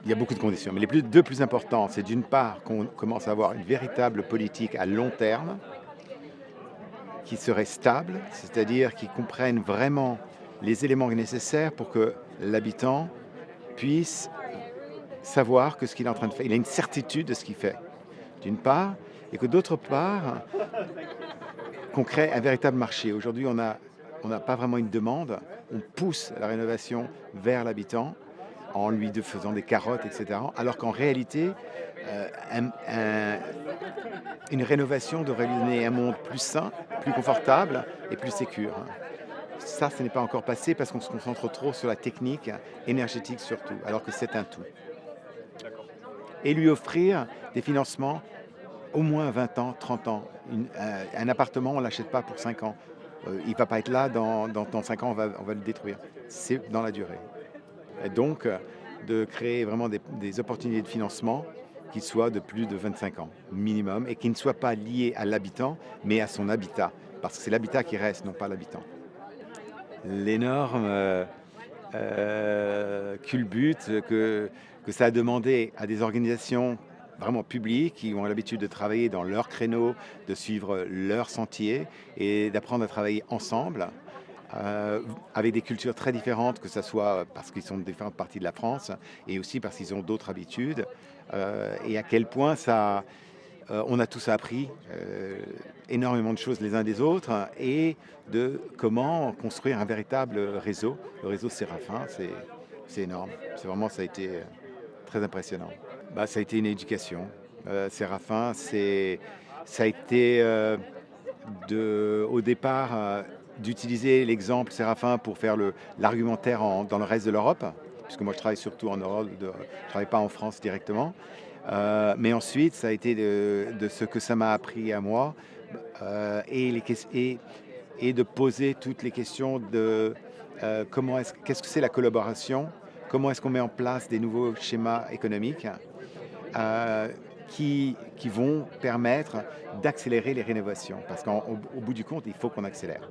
Il y a beaucoup de conditions, mais les deux plus importants, c'est d'une part qu'on commence à avoir une véritable politique à long terme qui serait stable, c'est-à-dire qui comprenne vraiment les éléments nécessaires pour que l'habitant puisse savoir que ce qu'il est en train de faire, il a une certitude de ce qu'il fait, d'une part, et que d'autre part, qu'on crée un véritable marché. Aujourd'hui, on n'a pas vraiment une demande, on pousse la rénovation vers l'habitant en faisant des carottes, etc. Alors qu'en réalité, une rénovation devrait lui donner un monde plus sain, plus confortable et plus sécure. Ça, ce n'est pas encore passé parce qu'on se concentre trop sur la technique énergétique surtout, alors que c'est un tout. D'accord. Et lui offrir des financements au moins 20 ans, 30 ans. Un appartement, on ne l'achète pas pour 5 ans. Il ne va pas être là, dans 5 ans, on va le détruire. C'est dans la durée. Et donc, de créer vraiment des opportunités de financement qui soient de plus de 25 ans minimum et qui ne soient pas liées à l'habitant, mais à son habitat. Parce que c'est l'habitat qui reste, non pas l'habitant. L'énorme culbute que ça a demandé à des organisations vraiment publiques qui ont l'habitude de travailler dans leur créneau, de suivre leur sentier et d'apprendre à travailler ensemble avec des cultures très différentes, que ce soit parce qu'ils sont de différentes parties de la France et aussi parce qu'ils ont d'autres habitudes, et à quel point on a tous appris énormément de choses les uns des autres et de comment construire un véritable réseau. Le réseau Séraphin, c'est énorme. Ça a été très impressionnant. Bah, ça a été une éducation. Séraphin, ça a été au départ d'utiliser l'exemple Séraphin pour faire l'argumentaire dans le reste de l'Europe, puisque moi je travaille surtout en Europe, je ne travaille pas en France directement. Mais ensuite, ça a été de ce que ça m'a appris à moi et de poser toutes les questions de qu'est-ce que c'est la collaboration, comment est-ce qu'on met en place des nouveaux schémas économiques euh, qui vont permettre d'accélérer les rénovations. Parce qu'au bout du compte, il faut qu'on accélère.